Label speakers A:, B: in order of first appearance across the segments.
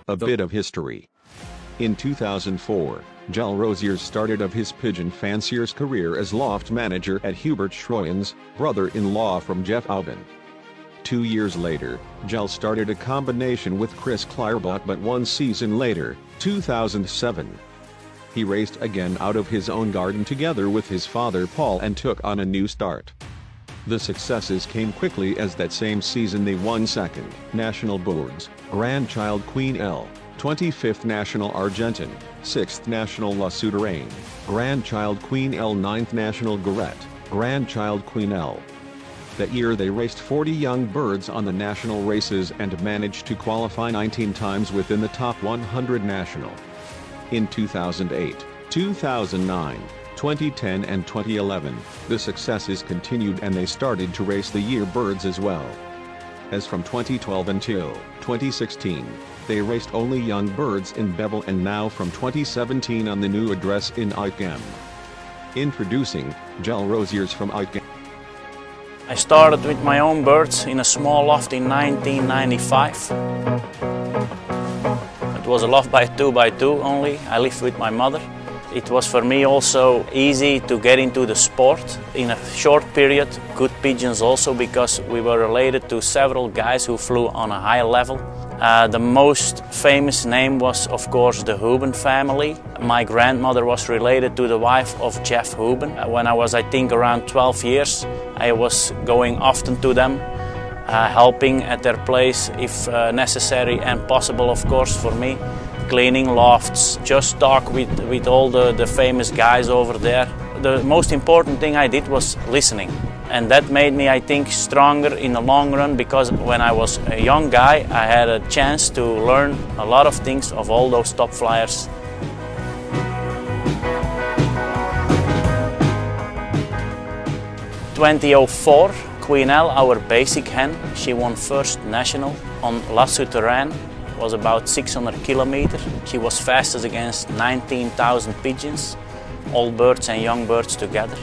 A: A bit of history. In 2004, Jelle Roziers started of his pigeon fancier's career as loft manager at Hubert Schroyen's, brother-in-law from Jeff Aubin. 2 years later, Jelle started a combination with Chris Clarbot, but 1 season later, 2007. He raced again out of his own garden together with his father Paul and took on a new start. The successes came quickly as that same season they won 2nd National Birds, Grandchild Queen L, 25th National Argentin, 6th National La Souterraine, Grandchild Queen L, 9th National Garret, Grandchild Queen L. That year they raced 40 young birds on the national races and managed to qualify 19 times within the top 100 national. In 2008, 2009, 2010 and 2011, the successes continued and they started to race the year birds as well. As from 2012 until 2016, they raced only young birds in Bevel, and now from 2017 on the new address in Pekeng. Introducing Jelle Roziers from Pekeng.
B: I started with my own birds in a small loft in 1995. It was a loft by 2x2 only. I lived with my mother. It was for me also easy to get into the sport in a short period. Good pigeons also, because we were related to several guys who flew on a high level. The most famous name was, of course, the Huben family. My grandmother was related to the wife of Jeff Huben. When I was, I think, around 12 years, I was going often to them, helping at their place if necessary and possible, of course, for me. Cleaning lofts, just talk with all the famous guys over there. The most important thing I did was listening. And that made me, I think, stronger in the long run, because when I was a young guy, I had a chance to learn a lot of things of all those top flyers. In 2004, Queen L, our basic hen, she won 1st national on La Souterraine. Was about 600 kilometers. She was fastest against 19,000 pigeons, old birds and young birds together.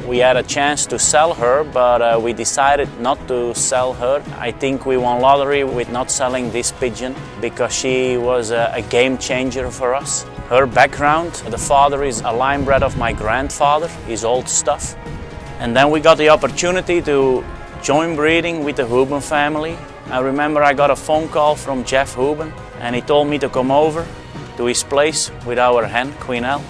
B: We had a chance to sell her, but we decided not to sell her. I think we won lottery with not selling this pigeon, because she was a game changer for us. Her background, the father is a line bred of my grandfather, his old stuff. And then we got the opportunity to join breeding with the Huben family. I remember I got a phone call from Jeff Huben, and he told me to come over to his place with our hen, Queen L.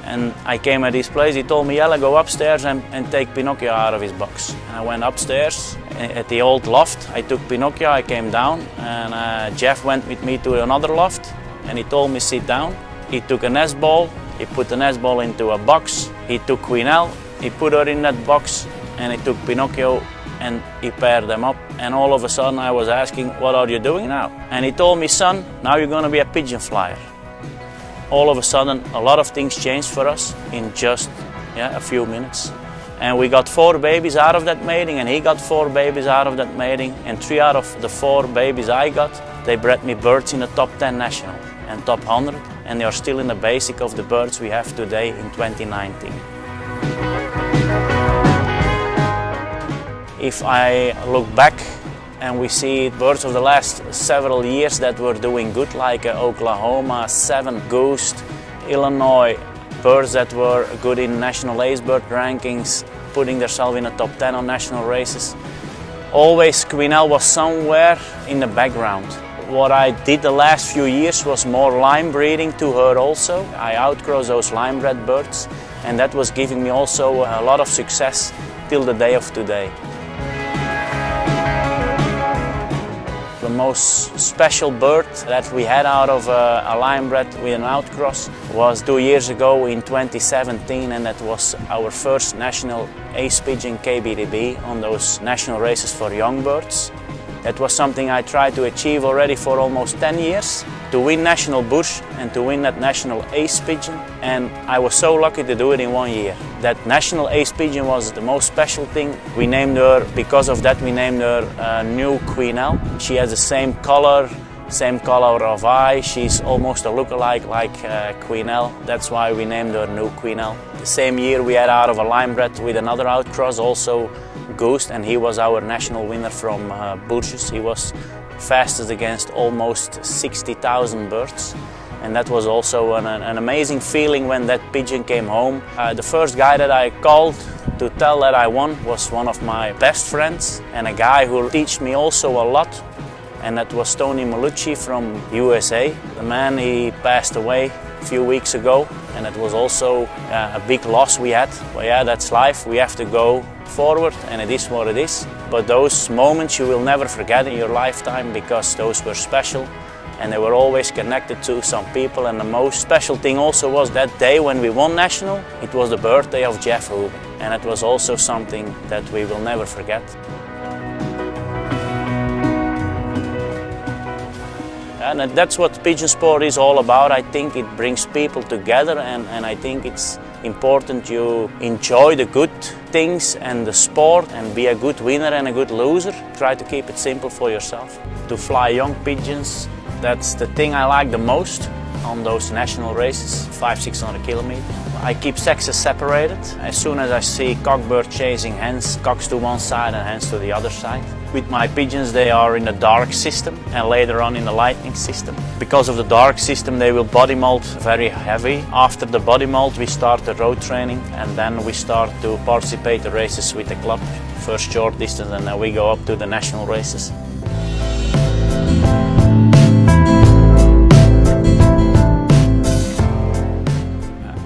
B: And I came at his place. He told me, Jelle, go upstairs and take Pinocchio out of his box. And I went upstairs at the old loft. I took Pinocchio, I came down, and Jeff went with me to another loft, and he told me sit down. He took a nest ball, he put the nest ball into a box. He took Queen L, he put her in that box, and he took Pinocchio and he paired them up. And all of a sudden I was asking, what are you doing now? And he told me, son, now you're going to be a pigeon flyer. All of a sudden a lot of things changed for us in just a few minutes. And we got 4 babies out of that mating, and he got 4 babies out of that mating. And 3 out of the 4 babies I got, they bred me birds in the top 10 national and top 100. And they are still in the basic of the birds we have today in 2019. If I look back and we see birds of the last several years that were doing good, like Oklahoma, 7 Gust, Illinois, birds that were good in national ace bird rankings, putting themselves in the top 10 on national races. Always Queen L was somewhere in the background. What I did the last few years was more line breeding to her also. I outgrew those line bred birds, and that was giving me also a lot of success till the day of today. The most special bird that we had out of a line bred with an outcross was 2 years ago in 2017, and that was our first national ace Pigeon KBDB on those national races for young birds. That was something I tried to achieve already for almost 10 years, to win national bush and to win that national ace pigeon, and I was so lucky to do it in 1 year. That national ace pigeon was the most special thing. We named her, because of that we named her new Queen L. She has the same color of eye. She's almost a lookalike like Queen L. That's why we named her new Queen L. The same year we had out of a line bred with another outcross, also Gust, and he was our national winner from Bourges. He was fastest against almost 60,000 birds. And that was also an amazing feeling when that pigeon came home. The first guy that I called to tell that I won was one of my best friends and a guy who taught me also a lot. And that was Tony Malucci from USA. The man, he passed away a few weeks ago, and it was also a big loss we had. Well, yeah, that's life. We have to go forward, and it is what it is. But those moments you will never forget in your lifetime, because those were special, and they were always connected to some people. And the most special thing also was that day when we won national. It was the birthday of Jeff Houben, and it was also something that we will never forget. And that's what pigeon sport is all about. I think it brings people together, and I think it's important you enjoy the good things and the sport and be a good winner and a good loser. Try to keep it simple for yourself. To fly young pigeons, that's the thing I like the most on those national races, 500-600 kilometers. I keep sexes separated. As soon as I see cockbird chasing hens, cocks to one side and hens to the other side. With my pigeons, they are in the dark system and later on in the lightning system. Because of the dark system, they will body mold very heavy. After the body mold, we start the road training, and then we start to participate the races with the club. First short distance, and then we go up to the national races.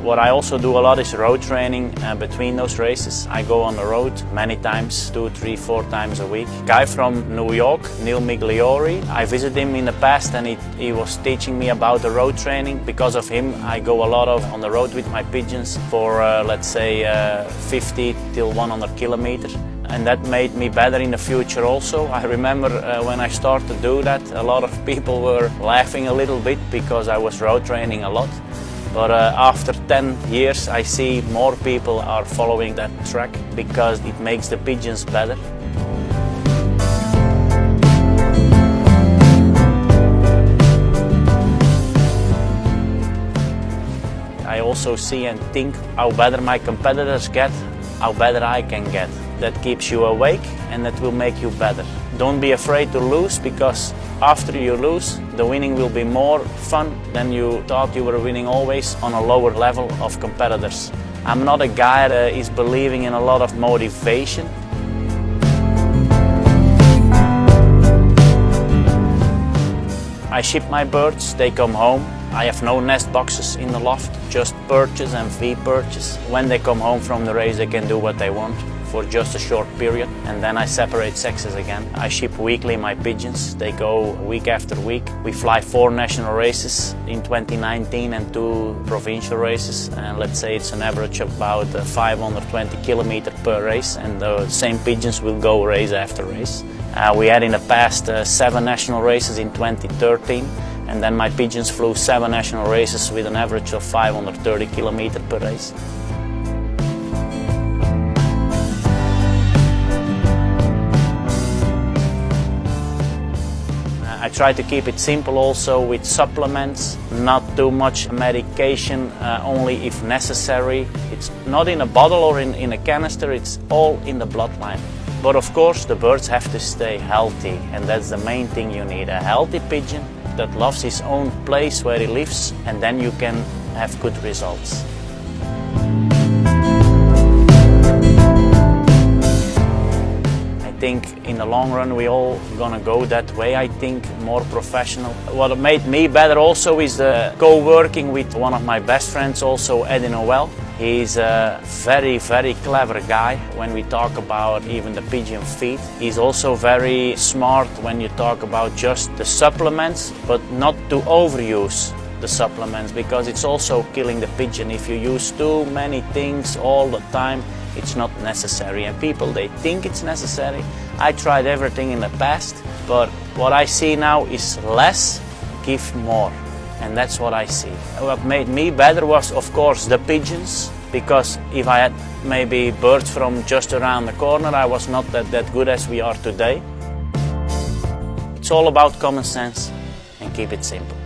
B: What I also do a lot is road training between those races. I go on the road many times, 2, 3, 4 times a week. Guy from New York, Neil Migliori, I visited him in the past, and he was teaching me about the road training. Because of him, I go a lot on the road with my pigeons for let's say 50 till 100 kilometers. And that made me better in the future also. I remember when I started to do that, a lot of people were laughing a little bit because I was road training a lot. But after 10 years, I see more people are following that track because it makes the pigeons better. I also see and think how better my competitors get, how better I can get. That keeps you awake, and that will make you better. Don't be afraid to lose, because after you lose, the winning will be more fun than you thought you were winning always on a lower level of competitors. I'm not a guy that is believing in a lot of motivation. I ship my birds, they come home. I have no nest boxes in the loft, just perches and feed perches. When they come home from the race, they can do what they want for just a short period, and then I separate sexes again. I ship weekly my pigeons. They go week after week. We fly 4 national races in 2019 and 2 provincial races, and let's say it's an average of about 520 kilometers per race, and the same pigeons will go race after race. We had in the past 7 national races in 2013, and then my pigeons flew 7 national races with an average of 530 kilometers per race. I try to keep it simple also with supplements, not too much medication, only if necessary. It's not in a bottle or in a canister, it's all in the bloodline. But of course the birds have to stay healthy, and that's the main thing you need. A healthy pigeon that loves his own place where he lives, and then you can have good results. I think in the long run we all gonna go that way. I think more professional. What made me better also is co-working with one of my best friends, also Eddie Noel. He's a very, very clever guy when we talk about even the pigeon feed. He's also very smart when you talk about just the supplements, but not to overuse the supplements, because it's also killing the pigeon. If you use too many things all the time, it's not necessary, and people, they think it's necessary. I tried everything in the past, but what I see now is less, give more, and that's what I see. What made me better was, of course, the pigeons, because if I had maybe birds from just around the corner, I was not that good as we are today. It's all about common sense, and keep it simple.